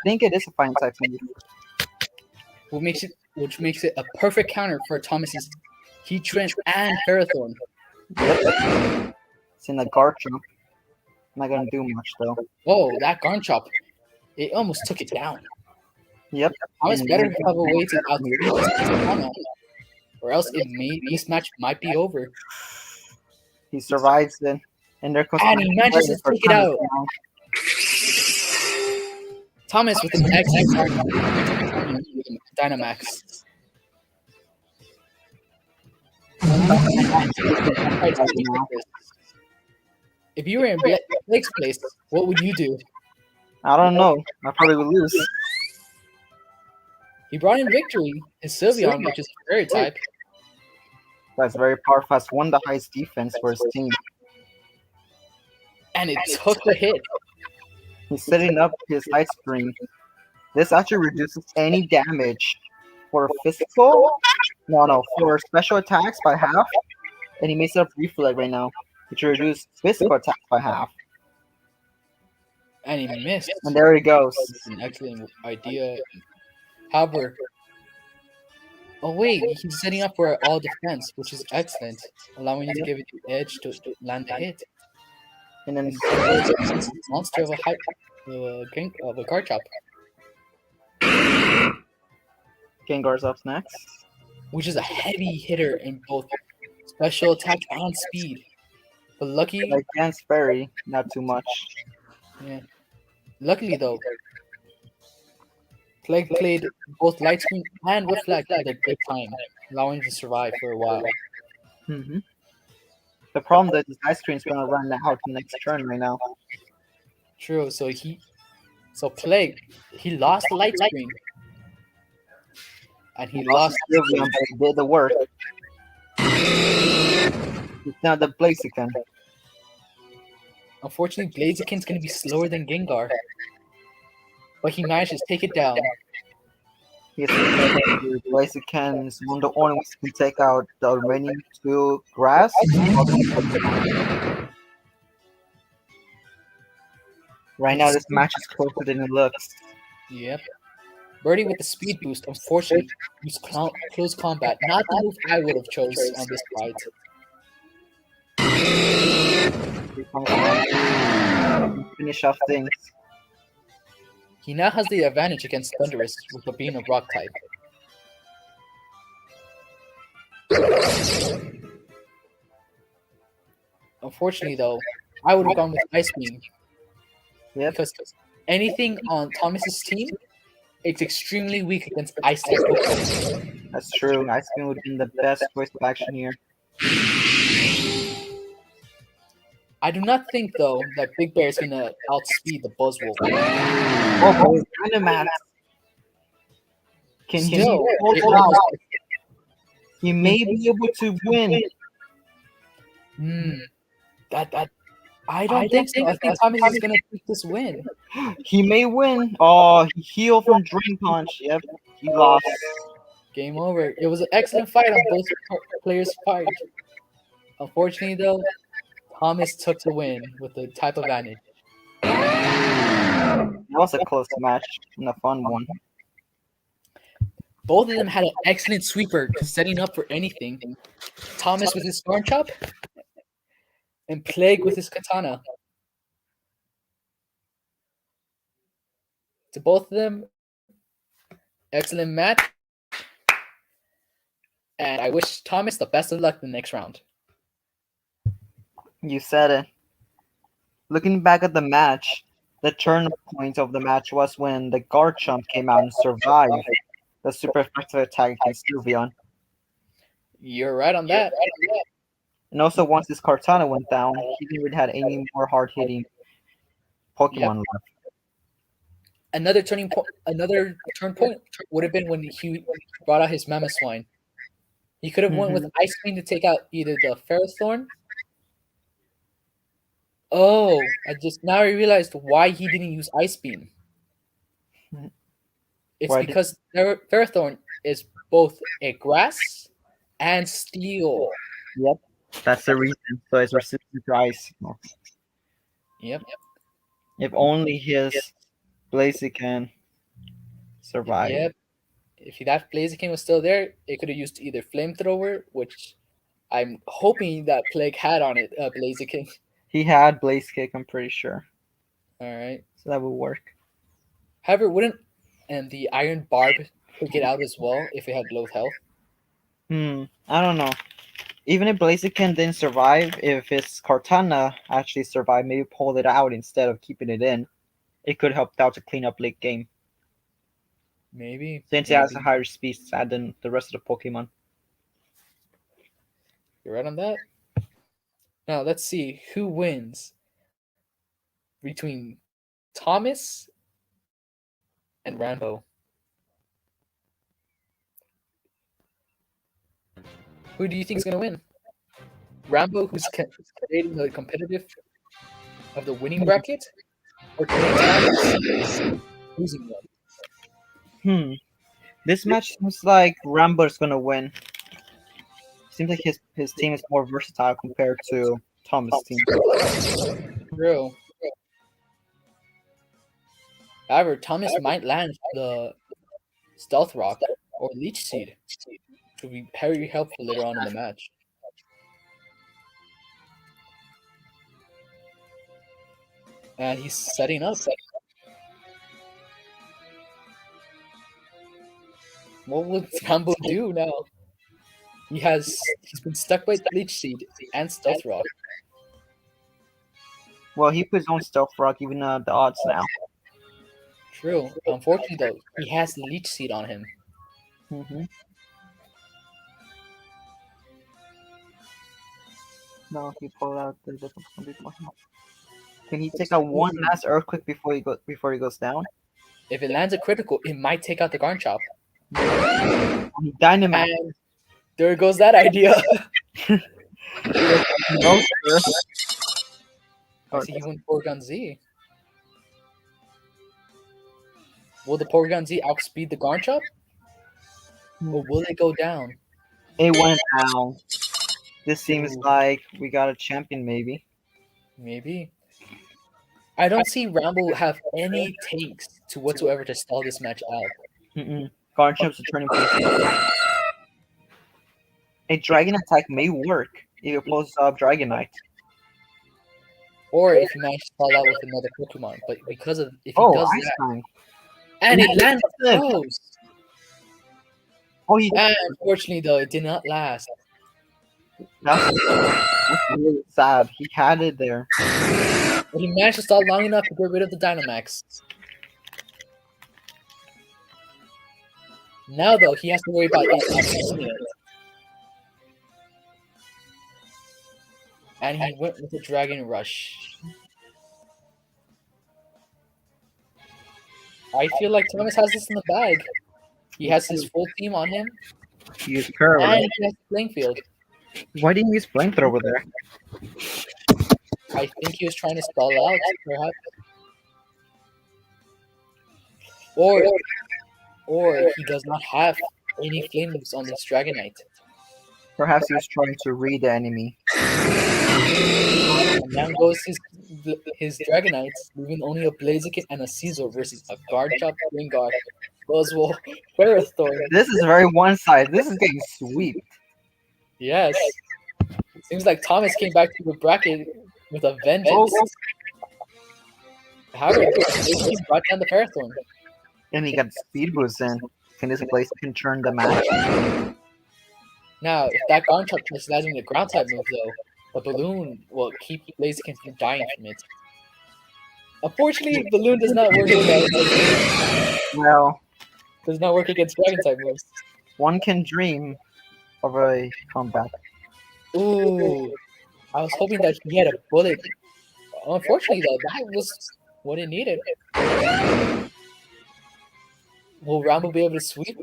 A: think it is a fighting type move.
C: Which makes it a perfect counter for Thomas's Heatran and Heatran.
A: Yep. It's in the guard jump. Not gonna do much though.
C: Oh, that Garnchop. It almost took it down.
A: Yep.
C: Thomas better have a way to outspeed, or else this match might be over.
A: He survives it. And there comes
C: And he manages to take it out. Thomas with an excellent Dynamax. If you were in Blake's place, what would you do?
A: I don't know. I probably would lose.
C: He brought in victory. His Sylveon, which is a fairy type.
A: That's very powerful. Has won the highest defense for his team.
C: And it took the hit.
A: He's setting up his ice screen. This actually reduces any damage for physical. No, for special attacks by half. And he makes up reflect right now, which reduces physical attacks by half.
C: And he missed.
A: And there he goes.
C: That's an excellent idea. However, oh wait, he's setting up for all defense, which is excellent, allowing you to give it the edge to land the hit.
A: And then
C: monster of a Garchomp.
A: Gengar's up next.
C: Which is a heavy hitter in both special attack and speed. But
A: Against Fairy, not too much.
C: Yeah. Luckily though, Plague played both Light Screen and Reflect at a good time, allowing him to survive for a while.
A: Mm-hmm. The problem is his ice cream is gonna run out next turn right now.
C: True. So Plague, he lost the Light Screen. And he lost
A: Sylveon, but he did the work. It's now the Blaziken.
C: Unfortunately, Blaziken's going to be slower than Gengar. But he managed to take it down.
A: Yes, Blaziken is one of the only ones who can take out the remaining 2 grass. Right now, this match is closer than it looks.
C: Yep. Birdie with the speed boost, unfortunately, used close combat. Not the move I would have chose on this fight.
A: Finish off things.
C: He now has the advantage against Thundurus with the being of rock type. Unfortunately, though, I would have gone with Ice Beam
A: Yep.
C: because anything on Thomas's team, it's extremely weak against Ice type Pokemon.
A: That's true. Ice Beam would have been the best course of action here.
C: I do not think, though, that Big Bear is going to outspeed the Buzzwolf.
A: Oh, but with Dynamax, can he
C: Still,
A: pull
C: it
A: it out?
C: almost-
A: He may be able to win.
C: that I don't think so. I think Thomas is going to take this win.
A: He may win. Oh, he healed from Drain Punch. Yep, he lost.
C: Game over. It was an excellent fight on both players' part. Unfortunately, though, Thomas took the win with the type advantage.
A: That was a close match and a fun one.
C: Both of them had an excellent sweeper, setting up for anything. Thomas with his Storm Chop, and Plague with his Katana. To both of them, excellent match. And I wish Thomas the best of luck in the next round.
A: You said it. Looking back at the match, the turning point of the match was when the Garchomp came out and survived the super effective attack against Sylveon.
C: You're right on that.
A: And also, once his Kartana went down, he didn't really have any more hard-hitting Pokemon left.
C: Another turn point would have been when he brought out his Mamoswine. He could have went with Ice Beam to take out either the Ferrothorn. Oh, I just now realized why he didn't use Ice Beam. It's
A: Why
C: because Ferrothorn is both a grass and steel.
A: Yep, that's the reason. So it's resistant to ice.
C: Yep.
A: If only his Blaziken survived.
C: Yep. If that Blaziken was still there, it could have used either Flamethrower, which I'm hoping that Plague had on it, Blaziken.
A: He had Blaze Kick, I'm pretty sure.
C: All right.
A: So that would work.
C: However, wouldn't the Iron Barb take it out as well if it had low health?
A: I don't know. Even if Blaziken didn't survive, if his Kartana actually survived, maybe pulled it out instead of keeping it in, it could help out to clean up late game.
C: Maybe.
A: Since it has a higher speed stat than the rest of the Pokemon.
C: You're right on that. Now let's see who wins between Thomas and Rambo. Who do you think is going to win? Rambo, who's creating the competitive of the winning bracket, or Thomas losing one?
A: This match seems like Rambo's gonna win. Seems like his team is more versatile compared to Thomas' team.
C: True. However, Thomas might land the Stealth Rock or Leech Seed, which will be very helpful later on in the match. And he's setting up. What would Rambo do now? He's been stuck by Leech Seed and Stealth Rock.
A: Well, he put his own Stealth Rock, even the odds now.
C: True. Unfortunately, though, he has Leech Seed on him.
A: No, he pulled out the different. Can he take out one last Earthquake before he goes down?
C: If it lands a critical, it might take out the Garchomp.
A: Dynamax.
C: And there goes that idea.
A: No, sir.
C: I see he went Porygon Z. Will the Porygon Z outspeed the Garchomp? Or will it go down?
A: It went down. This seems like we got a champion, maybe.
C: Maybe. I don't see Rambo have any takes to whatsoever to stall this match out.
A: Garchomp's a turning point. A Dragon attack may work if it pulls up Dragonite.
C: Or if he manages to stall out with another Pokemon. But because of if he does
A: Ice
C: that,
A: Time.
C: and it lands close.
A: Oh, he
C: And unfortunately, though, it did not last.
A: That's really sad. He had it there.
C: But he managed to stall long enough to get rid of the Dynamax. Now, though, he has to worry about it. And he went with the Dragon Rush. I feel like Thomas has this in the bag. He has his full team on him,
A: He used curve.
C: and he has the playing field.
A: Why didn't you use flamethrower there?
C: I think he was trying to stall out, perhaps. Or he does not have any flame moves on this Dragonite.
A: Perhaps he was trying to read the enemy.
C: And down goes his Dragonites, leaving only a Blaziken and a Caesar versus a Garchomp, Rengar, Buzzwole, Ferrothorn.
A: This is very one-sided. This is getting sweep.
C: Yes. Seems like Thomas came back to the bracket with a vengeance. However, he brought down the Ferrothorn.
A: And he got speed boost in. Can this place can turn the match?
C: Now, if that Garchomp tries landing the ground type move, though, the balloon will keep Blaziken from dying from it. Unfortunately, balloon does not work
A: Well,
C: against dragon type moves.
A: one can dream of a comeback.
C: Ooh, I was hoping that he had a bullet. Unfortunately, though, that was what it needed. Will Rambo be able to sweep?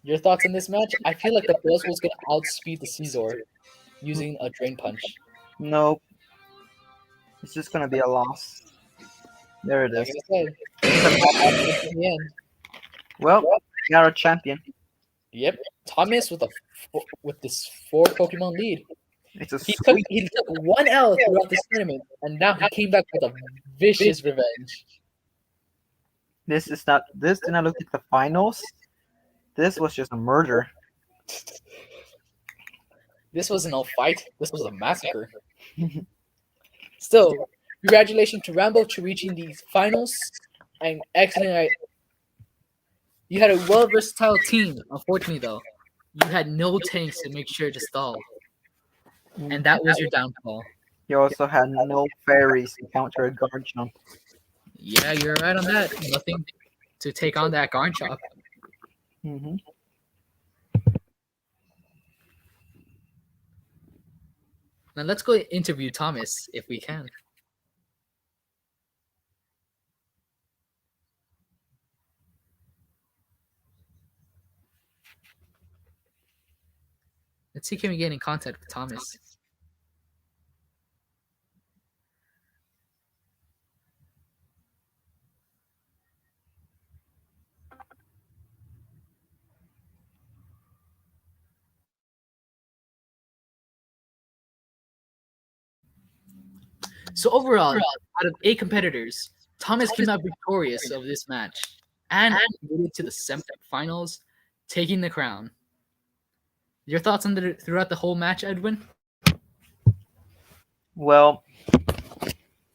C: Your thoughts on this match? I feel like the Buzzwole's going to outspeed the Caesar using a Drain Punch.
A: Nope. It's just gonna be a loss. There it
C: Like
A: is.
C: I said, in the end.
A: Well, we got our champion.
C: Yep, Thomas with this 4 Pokemon lead.
A: It's a
C: He
A: sweep.
C: took 1 L throughout this tournament, and now he came back with a vicious revenge.
A: This did not look like the finals. This was just a murder.
C: This wasn't a fight. This was a massacre. Still, congratulations to Rambo to reaching these finals and excellent. You had a well-versatile team. Unfortunately, though, you had no tanks to make sure to stall, and that was your downfall.
A: You also had no fairies to counter a guard jump.
C: Yeah, you're right on that. Nothing to take on that Garchomp.
A: Mm-hmm.
C: Now let's go interview Thomas if we can. Let's see, can we get in contact with Thomas? So overall, out of 8 competitors, Thomas came out victorious of this match and made it to the semifinals, taking the crown. Your thoughts on throughout the whole match, Edwin?
A: Well,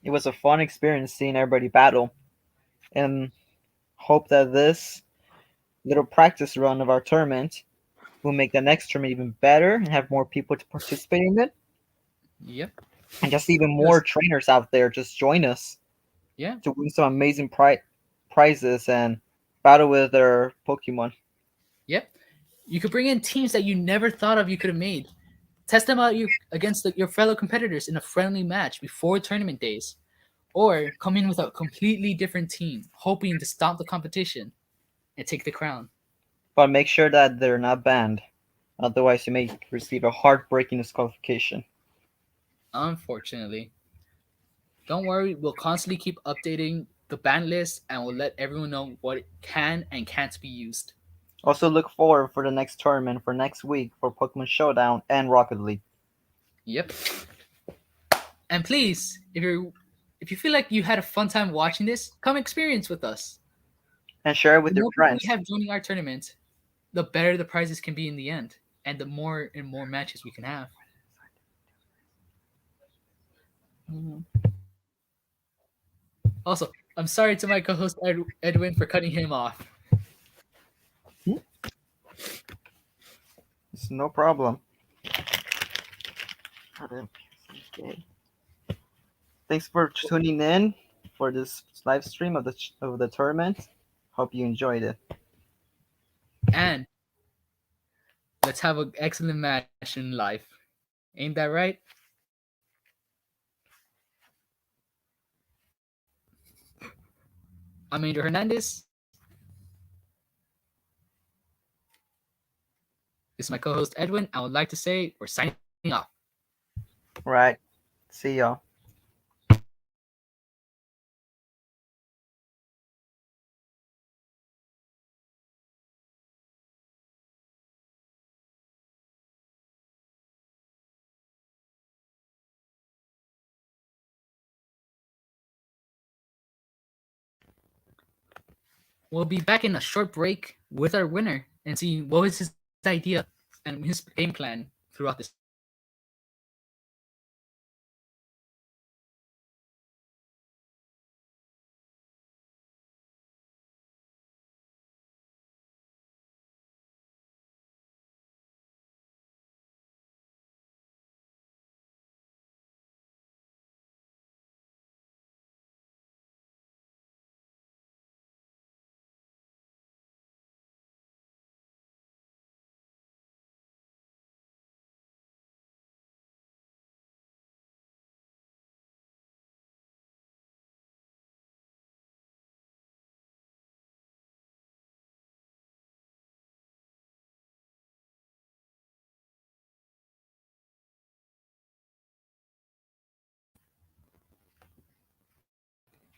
A: it was a fun experience seeing everybody battle, and hope that this little practice run of our tournament will make the next tournament even better and have more people to participate in it.
C: Yep.
A: And just even more trainers out there just join us.
C: Yeah.
A: To win some amazing prizes and battle with their Pokemon.
C: Yep. You could bring in teams that you never thought of you could have made. Test them out against your fellow competitors in a friendly match before tournament days. Or come in with a completely different team, hoping to stop the competition and take the crown.
A: But make sure that they're not banned. Otherwise, you may receive a heartbreaking disqualification.
C: Unfortunately. Don't worry, we'll constantly keep updating the ban list and we'll let everyone know what can and can't be used.
A: Also, look forward for the next tournament for next week for Pokemon Showdown and Rocket League.
C: Yep. And please, if you feel like you had a fun time watching this, come experience with us.
A: And share it with
C: The
A: your
C: more people
A: friends.
C: we have joining our tournament, the better the prizes can be in the end, and the more and more matches we can have. Also, I'm sorry to my co-host Edwin for cutting him off.
A: It's no problem. Okay. Thanks for tuning in for this live stream of the tournament. Hope you enjoyed it.
C: And let's have an excellent match in life. Ain't that right? I'm Andrew Hernandez. This is my co-host Edwin. I would like to say we're signing off.
A: Right. See y'all.
C: We'll be back in a short break with our winner and see what was his idea and his game plan throughout this.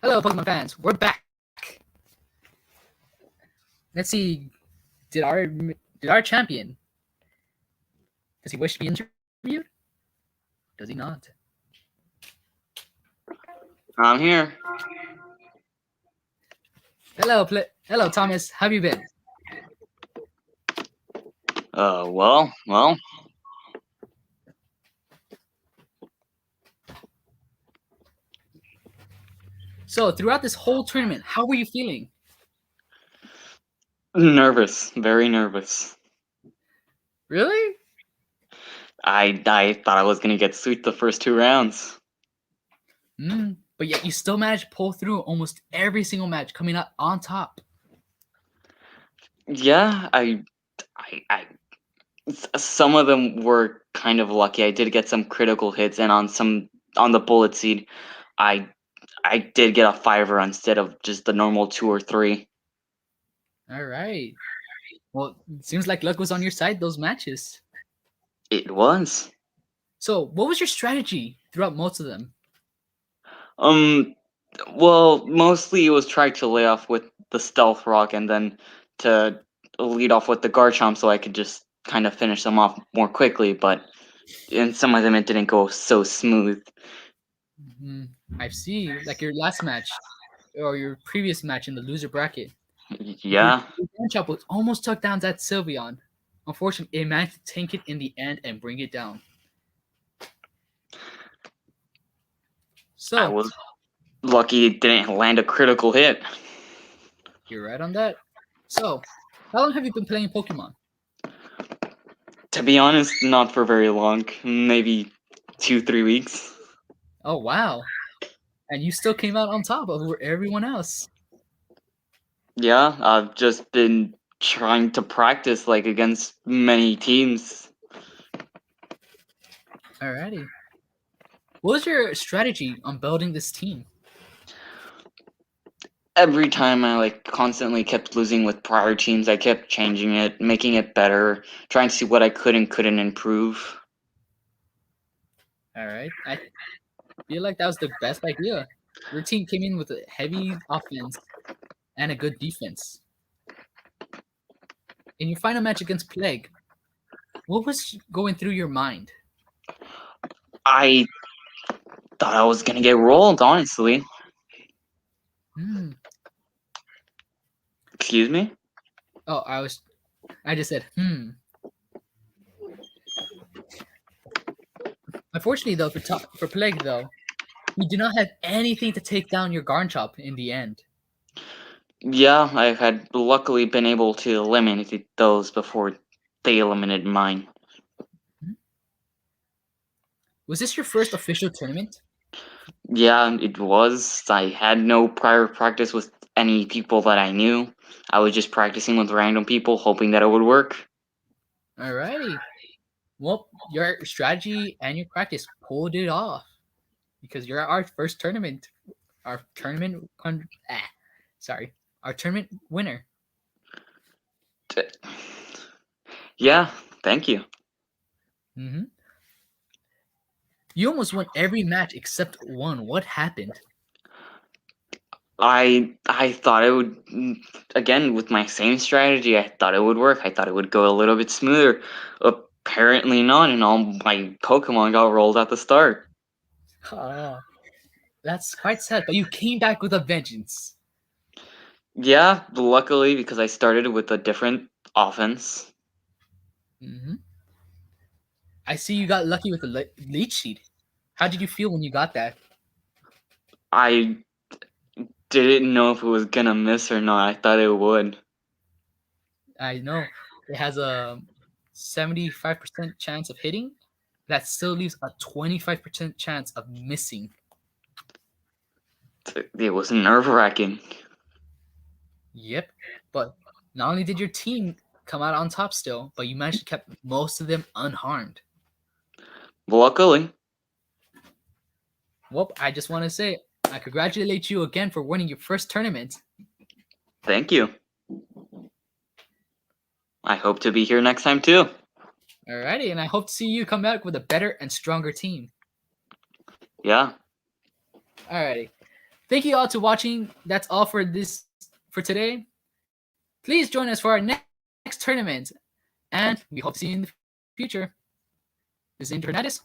C: Hello, Pokemon fans. We're back. Let's see. Did our champion? Does he wish to be interviewed? Does he not?
D: I'm here.
C: Hello, Thomas. How have you been?
D: Well.
C: So, throughout this whole tournament, how were you feeling?
D: Nervous. Very nervous.
C: Really?
D: I thought I was gonna get swept the first 2 rounds.
C: But yet you still managed to pull through almost every single match, coming out on top.
D: Yeah, some of them were kind of lucky. I did get some critical hits, and on the bullet seed, I did get a 5er instead of just the normal 2 or 3.
C: All right. Well, it seems like luck was on your side those matches.
D: It was.
C: So, what was your strategy throughout most of them?
D: Well, mostly it was try to lay off with the stealth rock and then to lead off with the Garchomp so I could just kind of finish them off more quickly, but in some of them it didn't go so smooth.
C: I see. Like your last match or your previous match in the loser bracket.
D: Yeah.
C: Your Garchomp was almost took down that Sylveon. Unfortunately, it managed to tank it in the end and bring it down. So
D: I was lucky it didn't land a critical hit.
C: You're right on that. So, how long have you been playing Pokemon?
D: To be honest, not for very long. Maybe 2-3 weeks.
C: Oh, wow. And you still came out on top over everyone else.
D: Yeah, I've just been trying to practice like against many teams.
C: Alrighty. What was your strategy on building this team?
D: Every time I like constantly kept losing with prior teams, I kept changing it, making it better, trying to see what I could and couldn't improve.
C: Alright. I feel like that was the best idea. Your team came in with a heavy offense and a good defense. In your final match against Plague, what was going through your mind?
D: I thought I was gonna get rolled, honestly. Excuse me?
C: Oh, I just said, Unfortunately, though, for Plague, though, you do not have anything to take down your Garchomp in the end.
D: Yeah, I had luckily been able to eliminate those before they eliminated mine.
C: Was this your first official tournament?
D: Yeah, it was. I had no prior practice with any people that I knew. I was just practicing with random people, hoping that it would work.
C: Alrighty. Well, your strategy and your practice pulled it off because you're our first tournament, our tournament, our tournament winner.
D: T- Yeah, thank you.
C: hmm You almost won every match except one. What happened?
D: I thought it would, again, with my same strategy, I thought it would work. I thought it would go a little bit smoother. Apparently not, and all my Pokemon got rolled at the start.
C: Oh, that's quite sad. But you came back with a vengeance.
D: Yeah, luckily because I started with a different offense.
C: hmm I see you got lucky with the leech seed. How did you feel when you got that?
D: I didn't know if it was gonna miss or not. I thought it would.
C: I know it has a 75% chance of hitting. That still leaves a 25% chance of missing.
D: It was nerve-wracking.
C: Yep. But not only did your team come out on top still, but you managed to keep most of them unharmed.
D: Luckily,
C: Well, I just want to say I congratulate you again for winning your first tournament.
D: thank you. I hope to be here next time too.
C: Alrighty, and I hope to see you come back with a better and stronger team.
D: Yeah.
C: Alrighty. Thank you all to watching. That's all for today. Please join us for our next tournament. And we hope to see you in the future. This is Hernandez.